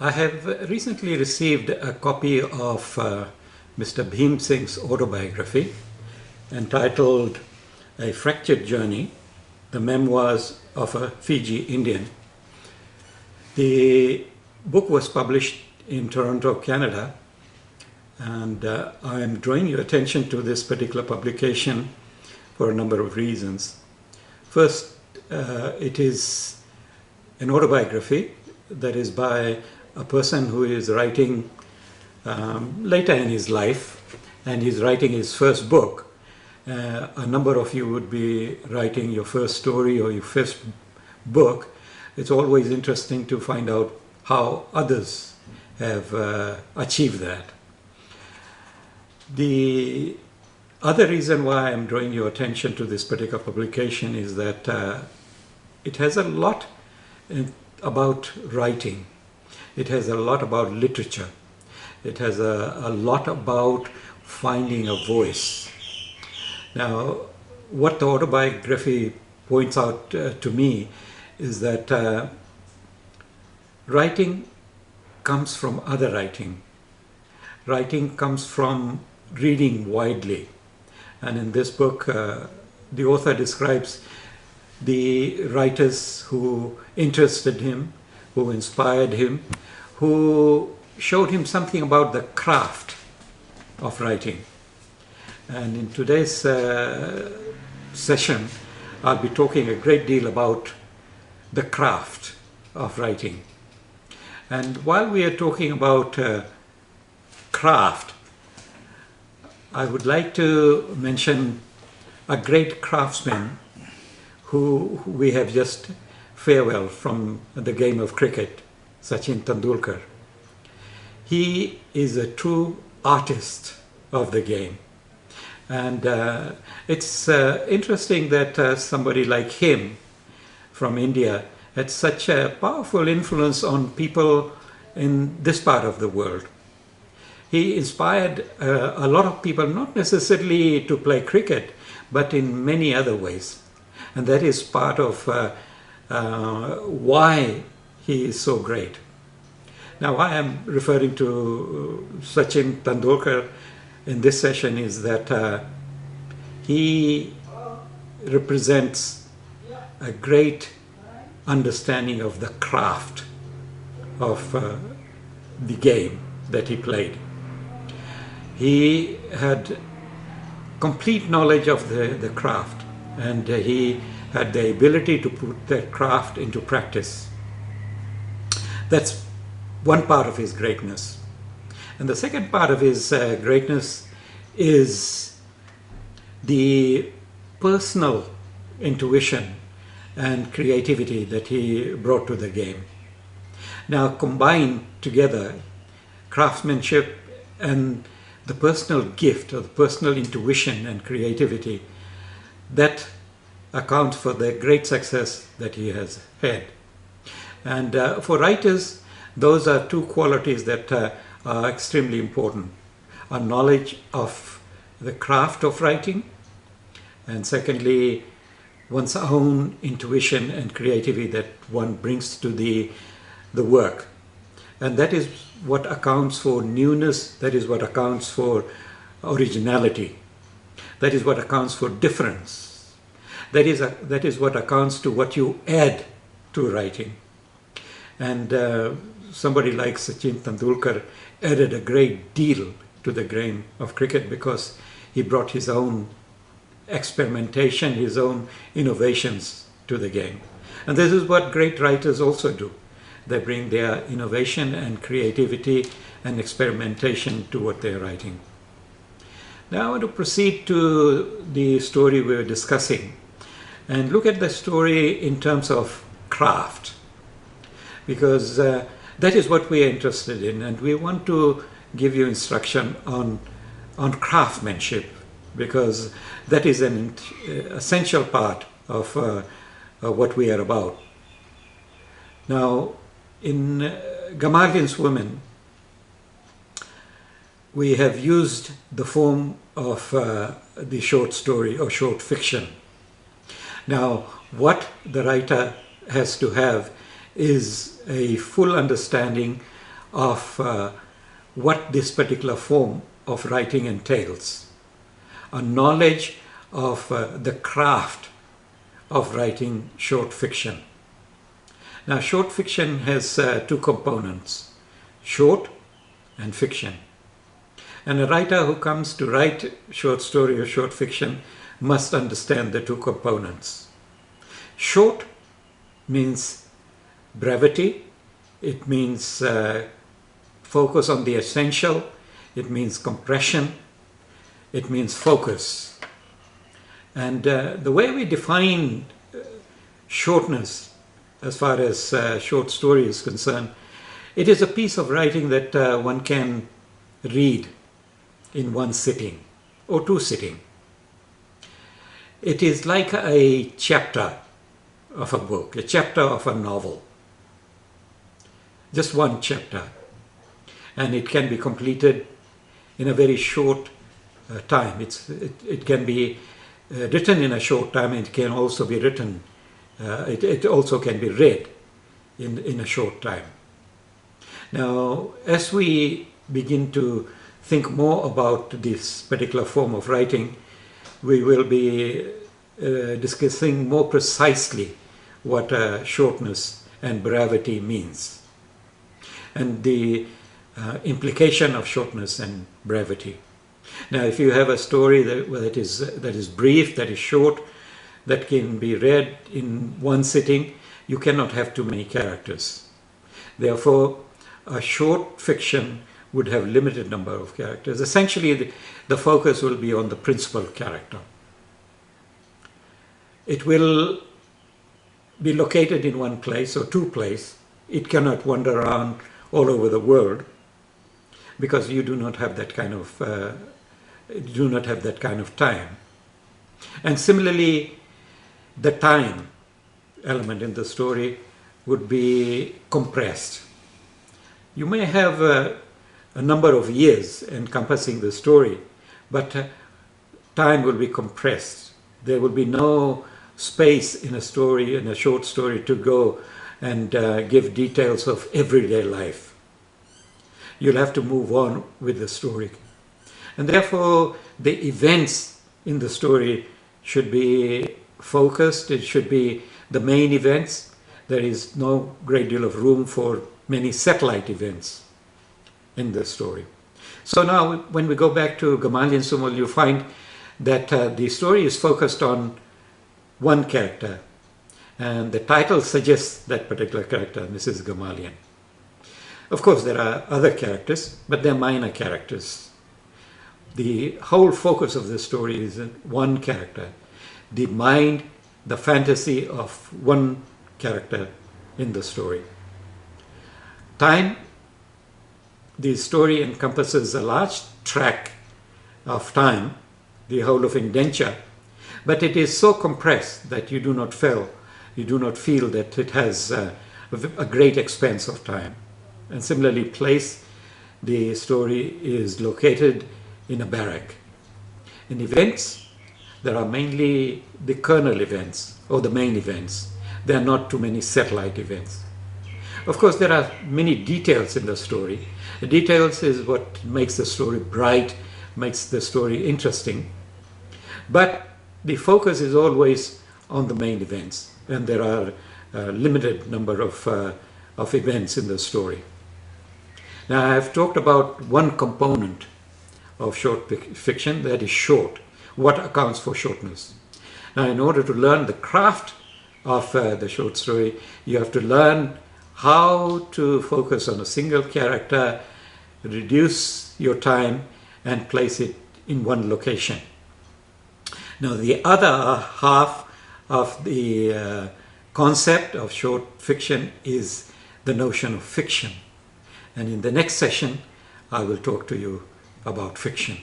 I have recently received a copy of Mr. Bhim Singh's autobiography entitled A Fractured Journey, the Memoirs of a Fiji Indian. The book was published in Toronto, Canada, and I am drawing your attention to this particular publication for a number of reasons. First, it is an autobiography that is by a person who is writing later in his life, and he's writing his first book. A number of you would be writing your first story or your first book. It's always interesting to find out how others have achieved that. The other reason why I'm drawing your attention to this particular publication is that it has a lot about writing. It has a lot about literature. It has a lot about finding a voice. Now, what the autobiography points out to me is that writing comes from other writing. Writing comes from reading widely. And in this book, the author describes the writers who interested him, who inspired him, who showed him something about the craft of writing. And in today's session, I'll be talking a great deal about the craft of writing. And while we are talking about craft, I would like to mention a great craftsman who we have just farewelled from the game of cricket, Sachin Tendulkar. He is a true artist of the game. And it's interesting that somebody like him from India had such a powerful influence on people in this part of the world. He inspired a lot of people, not necessarily to play cricket, but in many other ways. And that is part of why he is so great. Now, why I'm referring to Sachin Tendulkar in this session is that he represents a great understanding of the craft of the game that he played. He had complete knowledge of the craft, and he had the ability to put that craft into practice. That's one part of his greatness. And the second part of his greatness is the personal intuition and creativity that he brought to the game. Now, combined together, craftsmanship and the personal gift or the personal intuition and creativity, that accounts for the great success that he has had. And for writers, those are two qualities that are extremely important. A knowledge of the craft of writing, and secondly, one's own intuition and creativity that one brings to the work. And that is what accounts for newness, that is what accounts for originality, that is what accounts for difference, that is what accounts to what you add to writing. And somebody like Sachin Tendulkar added a great deal to the game of cricket because he brought his own experimentation, his own innovations to the game. And this is what great writers also do. They bring their innovation and creativity and experimentation to what they're writing. Now I want to proceed to the story we were discussing and look at the story in terms of craft, because that is what we are interested in, and we want to give you instruction on craftsmanship, because that is an essential part of what we are about. Now, in Gamargin's Women, we have used the form of the short story or short fiction. Now, what the writer has to have is a full understanding of what this particular form of writing entails, a knowledge of the craft of writing short fiction. Now, short fiction has two components, short and fiction. And a writer who comes to write short story or short fiction must understand the two components. Short means brevity, it means focus on the essential, it means compression, it means focus. And the way we define shortness as far as short story is concerned, it is a piece of writing that one can read in one sitting or two sitting. It is like a chapter of a book, a chapter of a novel. Just one chapter. And it can be completed in a very short time. It can be written in a short time, and it can also be written, it also can be read in a short time. Now, as we begin to think more about this particular form of writing, we will be discussing more precisely what shortness and brevity means, and the implication of shortness and brevity. Now, if you have a story that is brief, that is short, that can be read in one sitting, you cannot have too many characters. Therefore, a short fiction would have limited number of characters. Essentially, the focus will be on the principal character. It will be located in one place or two places. It cannot wander around all over the world because you do not have that kind of time. And similarly, the time element in the story would be compressed. You may have a number of years encompassing the story, but time will be compressed. There will be no space in a story, in a short story, to go and give details of everyday life. You'll have to move on with the story. And therefore, the events in the story should be focused. It should be the main events. There is no great deal of room for many satellite events in the story. So now, when we go back to Gamaliel Sumal, you find that the story is focused on one character, and the title suggests that particular character, Mrs. Gamaliel. Of course, there are other characters, but they're minor characters. The whole focus of the story is one character, the mind, the fantasy of one character in the story. Time, the story encompasses a large tract of time, the whole of indenture, but it is so compressed that you do not feel that it has a great expanse of time. And similarly, place, the story is located in a barrack. In events, there are mainly the kernel events or the main events. There are not too many satellite events. Of course, there are many details in the story. The details is what makes the story bright, makes the story interesting. But the focus is always on the main events, and there are a limited number of events in the story. Now, I have talked about one component of short fiction, that is short. What accounts for shortness? Now, in order to learn the craft of the short story, you have to learn how to focus on a single character, reduce your time, and place it in one location. Now, the other half of the concept of short fiction is the notion of fiction. And in the next session, I will talk to you about fiction.